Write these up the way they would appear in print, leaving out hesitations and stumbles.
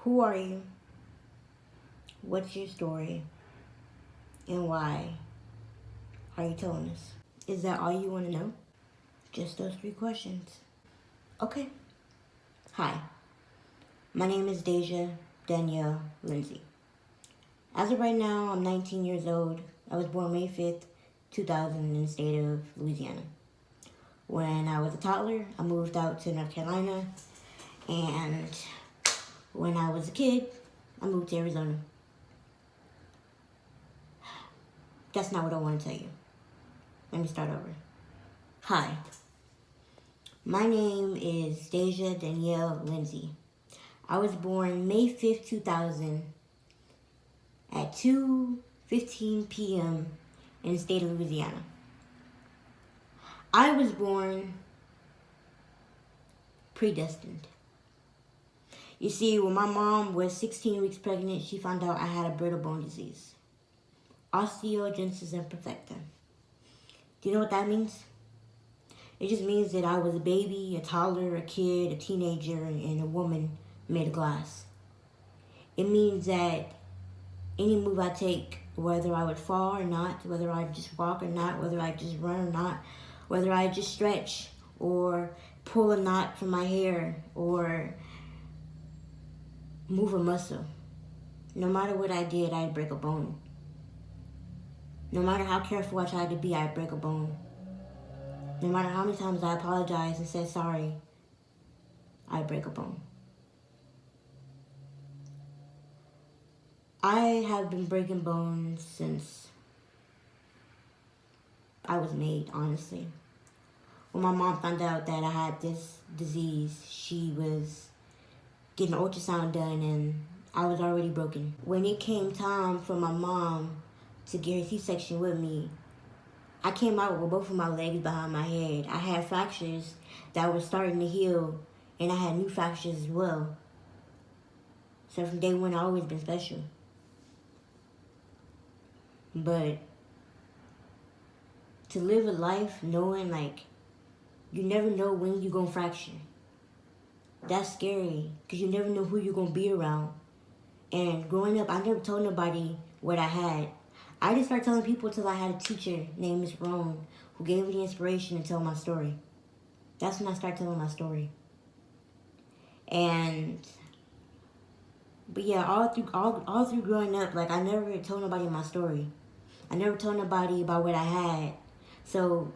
Who are you? What's your story? And why are you telling us? Is that all you want to know? Just those 3 questions. Okay. Hi. My name is Deja Danielle Lindsay. As of right now, I'm 19 years old. I was born May 5th, 2000 in the state of Louisiana. When I was a toddler, I moved out to North Carolina. And when I was a kid, I moved to Arizona. That's not what I want to tell you. Let me start over. Hi. My name is Deja Danielle Lindsay. I was born May 5th, 2000 at 2:15 p.m. in the state of Louisiana. I was born predestined. You see, when my mom was 16 weeks pregnant, she found out I had a brittle bone disease, osteogenesis imperfecta. Do you know what that means? It just means that I was a baby, a toddler, a kid, a teenager, and a woman made of glass. It means that any move I take, whether I would fall or not, whether I just walk or not, whether I just run or not, whether I just stretch or pull a knot from my hair or move a muscle, no matter what I did, I'd break a bone. No matter how careful I tried to be, I'd break a bone. No matter how many times I apologized and said sorry, I'd break a bone. I have been breaking bones since I was made, honestly. When my mom found out that I had this disease, she was getting an ultrasound done and I was already broken. When it came time for my mom to get her C-section with me, I came out with both of my legs behind my head. I had fractures that were starting to heal, and I had new fractures as well. So from day one, I've always been special. But to live a life knowing, like, you never know when you're going to fracture. That's scary, because you never know who you're going to be around. And growing up, I never told nobody what I had. I didn't start telling people until I had a teacher named Miss Roan who gave me the inspiration to tell my story. That's when I started telling my story. But yeah, all through growing up, like, I never told nobody my story. I never told nobody about what I had. So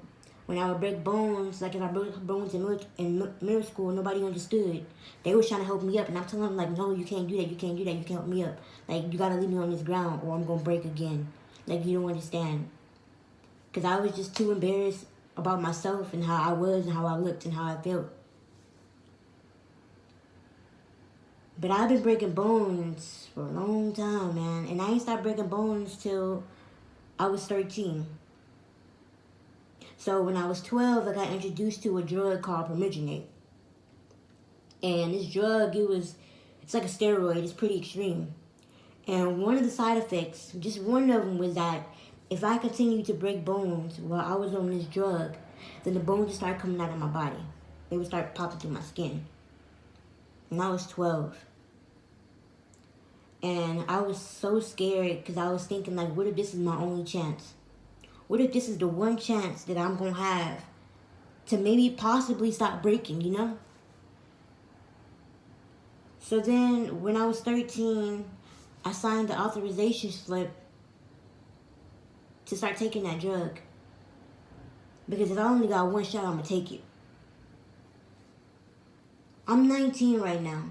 when I would break bones, like if I broke bones in middle school, nobody understood. They was trying to help me up, and I'm telling them, like, no, you can't do that, you can't do that, you can't help me up. Like, you gotta leave me on this ground or I'm gonna break again. Like, you don't understand. Because I was just too embarrassed about myself and how I was and how I looked and how I felt. But I've been breaking bones for a long time, man. And I ain't stopped breaking bones till I was 13. So when I was 12, I got introduced to a drug called permiginate. And this drug, it's like a steroid. It's pretty extreme. And one of the side effects, just one of them, was that if I continued to break bones while I was on this drug, then the bones would start coming out of my body. They would start popping through my skin. And I was 12. And I was so scared because I was thinking, like, what if this is my only chance? What if this is the one chance that I'm going to have to maybe possibly stop breaking, you know? So then when I was 13, I signed the authorization slip to start taking that drug. Because if I only got one shot, I'm going to take it. I'm 19 right now.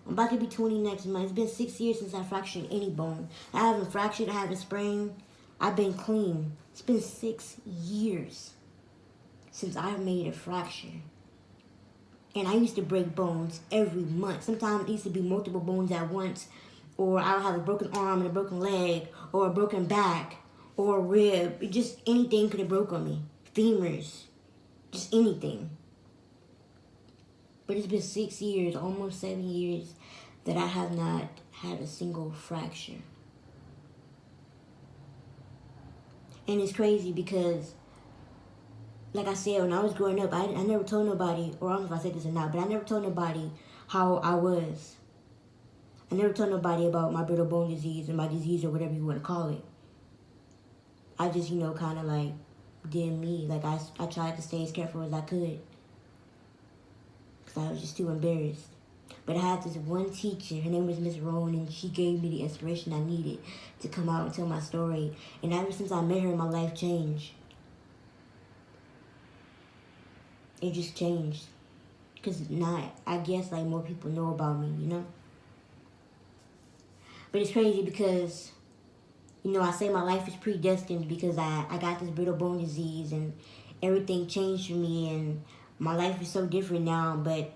I'm about to be 20 next month. It's been 6 years since I fractured any bone. I haven't fractured, I haven't sprained. I've been clean. It's been 6 years since I made a fracture. And I used to break bones every month. Sometimes it used to be multiple bones at once. Or I'll have a broken arm and a broken leg, or a broken back, or a rib. Just anything could have broke on me. Femurs. Just anything. But it's been 6 years, almost 7 years, that I have not had a single fracture. And it's crazy because, like I said, when I was growing up, I never told nobody, or I don't know if I said this or not, but I never told nobody how I was. I never told nobody about my brittle bone disease or my disease or whatever you want to call it. I just, kind of like did me. Like I tried to stay as careful as I could because I was just too embarrassed. But I had this one teacher, her name was Miss Roan, and she gave me the inspiration I needed to come out and tell my story. And ever since I met her, my life changed. It just changed. Because now, I guess, like, more people know about me, But it's crazy because, I say my life is predestined because I got this brittle bone disease and everything changed for me and my life is so different now. But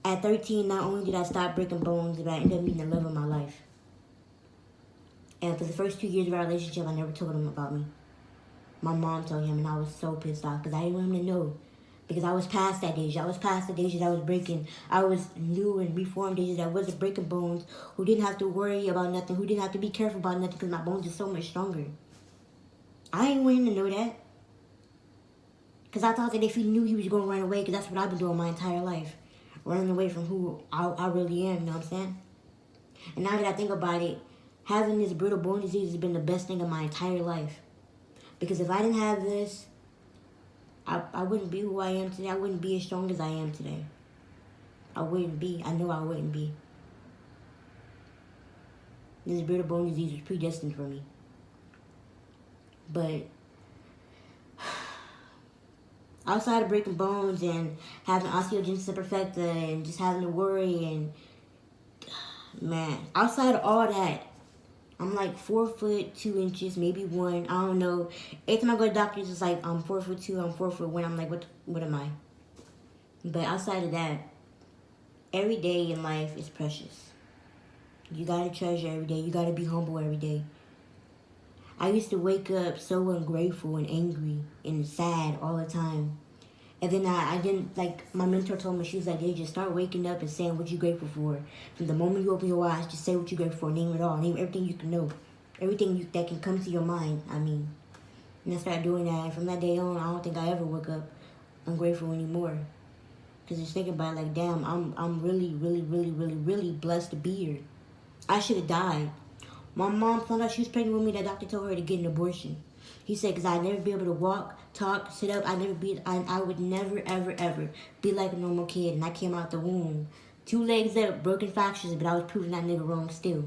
at 13, not only did I stop breaking bones, but I ended up meeting the love of my life. And for the first 2 years of our relationship, I never told him about me. My mom told him, and I was so pissed off because I didn't want him to know. Because I was past that age. I was past the age that I was breaking. I was new and reformed ages that wasn't breaking bones, who didn't have to worry about nothing, who didn't have to be careful about nothing because my bones are so much stronger. I ain't want him to know that. Because I thought that if he knew, he was going to run away, because that's what I've been doing my entire life. Running away from who I really am, you know what I'm saying? And now that I think about it, having this brittle bone disease has been the best thing of my entire life. Because if I didn't have this, I wouldn't be who I am today. I wouldn't be as strong as I am today. I wouldn't be. I know I wouldn't be. This brittle bone disease was predestined for me. But outside of breaking bones and having osteogenesis imperfecta and just having to worry and, man, outside of all that, I'm like 4 foot 2 inches, maybe 1. I don't know. Every time I go to doctors, it's like I'm 4 foot 2, I'm 4 foot 1. I'm like, what am I? But outside of that, every day in life is precious. You gotta treasure every day. You gotta be humble every day. I used to wake up so ungrateful and angry and sad all the time. And then I didn't, like, my mentor told me, she was like, hey, just start waking up and saying what you're grateful for. From the moment you open your eyes, just say what you're grateful for. Name it all. Name everything you can know. Everything that can come to your mind, I mean. And I started doing that. And from that day on, I don't think I ever woke up ungrateful anymore. Because just thinking about it, like, damn, I'm really, really, really, really, really blessed to be here. I should have died. My mom found out she was pregnant with me. The doctor told her to get an abortion. He said, because I'd never be able to walk, talk, sit up. I would never, ever, ever be like a normal kid. And I came out the womb. 2 legs up, broken fractures, but I was proving that nigga wrong still.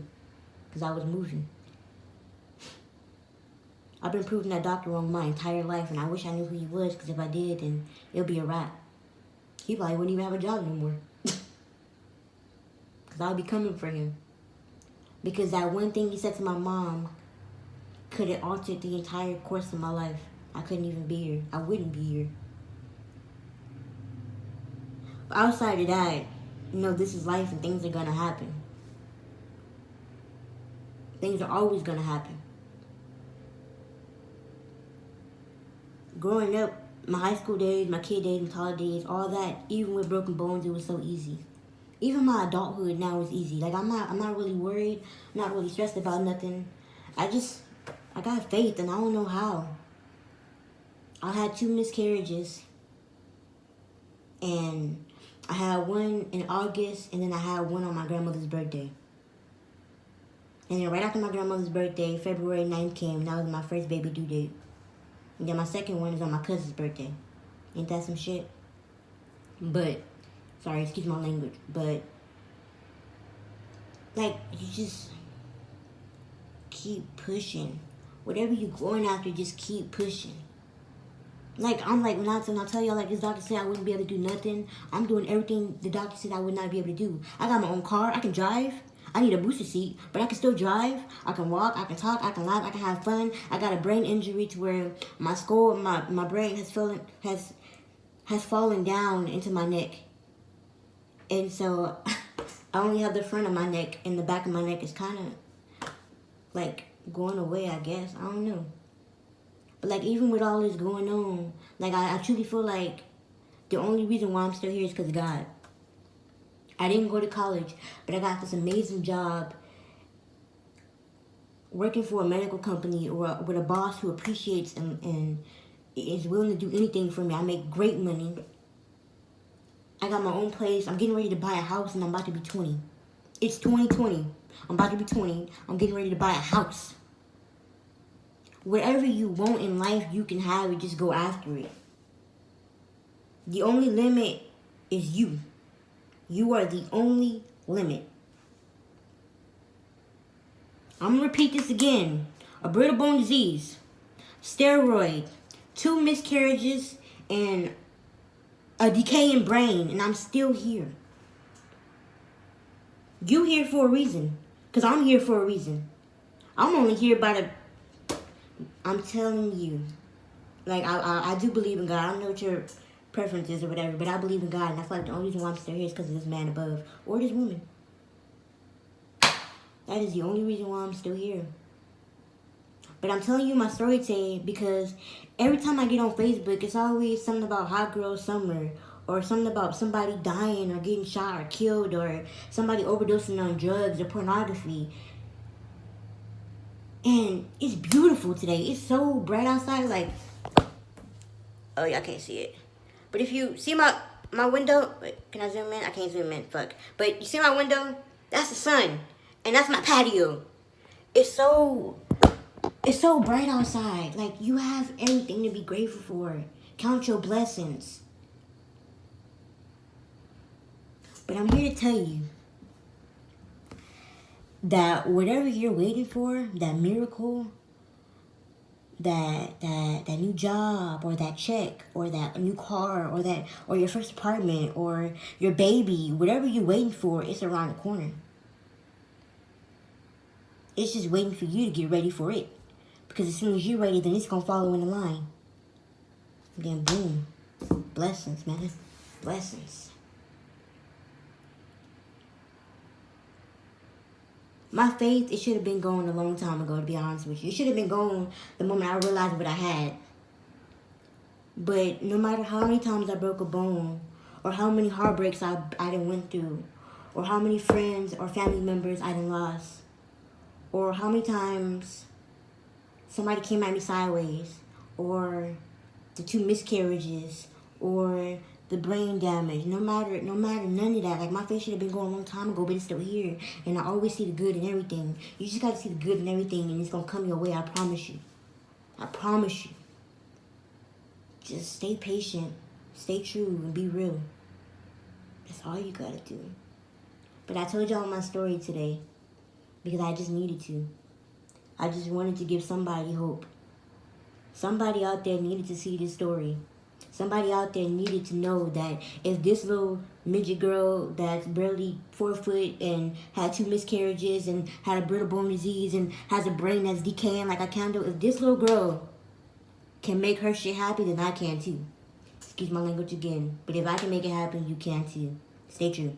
Because I was moving. I've been proving that doctor wrong my entire life. And I wish I knew who he was, because if I did, then it'll be a wrap. He probably wouldn't even have a job anymore. Because I'll be coming for him. Because that one thing he said to my mom could have altered the entire course of my life. I couldn't even be here. I wouldn't be here. But outside of that, this is life and things are going to happen. Things are always going to happen. Growing up, my high school days, my kid days, my college days, all that, even with broken bones, it was so easy. Even my adulthood now is easy. Like, I'm not really worried. I'm not really stressed about nothing. I got faith, and I don't know how. I had 2 miscarriages, and I had one in August, and then I had one on my grandmother's birthday. And then right after my grandmother's birthday, February 9th came, and that was my first baby due date. And then my second one is on my cousin's birthday. Ain't that some shit? But, sorry, excuse my language, but, like, you just keep pushing. Whatever you're going after, just keep pushing. Like, I'm like, when I tell y'all, like, this doctor said I wouldn't be able to do nothing, I'm doing everything the doctor said I would not be able to do. I got my own car, I can drive. I need a booster seat, but I can still drive. I can walk, I can talk, I can laugh, I can have fun. I got a brain injury to where my skull, my brain has fallen down into my neck. And so, I only have the front of my neck, and the back of my neck is kind of, like, going away, I guess. I don't know. But, like, even with all this going on, like, I truly feel like the only reason why I'm still here is because of God. I didn't go to college, but I got this amazing job working for a medical company or with a boss who appreciates and is willing to do anything for me. I make great money. I got my own place. I'm getting ready to buy a house, and I'm about to be 20. It's 2020. I'm about to be 20. I'm getting ready to buy a house. Whatever you want in life, you can have it. Just go after it. The only limit is you. You are the only limit. I'm going to repeat this again. A brittle bone disease, steroid, 2 miscarriages, and a decaying brain, and I'm still here. You here for a reason, because I'm here for a reason. I'm only here by the... I'm telling you. Like, I do believe in God. I don't know what your preference is or whatever, but I believe in God, and I feel like the only reason why I'm still here is because of this man above, or this woman. That is the only reason why I'm still here. But I'm telling you my story today because every time I get on Facebook, it's always something about hot girl summer, or something about somebody dying or getting shot or killed, or somebody overdosing on drugs or pornography. And it's beautiful today. It's so bright outside. Like, oh, y'all can't see it. But if you see my window, wait, can I zoom in? I can't zoom in, fuck. But you see my window? That's the sun. And that's my patio. It's so bright outside. Like, you have everything to be grateful for. Count your blessings. But I'm here to tell you that whatever you're waiting for, that miracle, that new job, or that check, or that new car, or your first apartment, or your baby, whatever you're waiting for, it's around the corner. It's just waiting for you to get ready for it. Because as soon as you're ready, then it's going to follow in the line. Then boom. Blessings, man. Blessings. My faith, it should have been going a long time ago, to be honest with you. It should have been going the moment I realized what I had. But no matter how many times I broke a bone, or how many heartbreaks I done went through, or how many friends or family members I done lost, or how many times somebody came at me sideways, or the 2 miscarriages, or the brain damage, no matter none of that. Like, my face should have been going a long time ago, but it's still here. And I always see the good in everything. You just got to see the good in everything, and it's going to come your way, I promise you. I promise you. Just stay patient, stay true, and be real. That's all you got to do. But I told y'all my story today because I just needed to. I just wanted to give somebody hope. Somebody out there needed to see this story. Somebody out there needed to know that if this little midget girl that's barely 4 foot and had 2 miscarriages and had a brittle bone disease and has a brain that's decaying like a candle, if this little girl can make her shit happy, then I can too. Excuse my language again. But if I can make it happen, you can too. Stay true.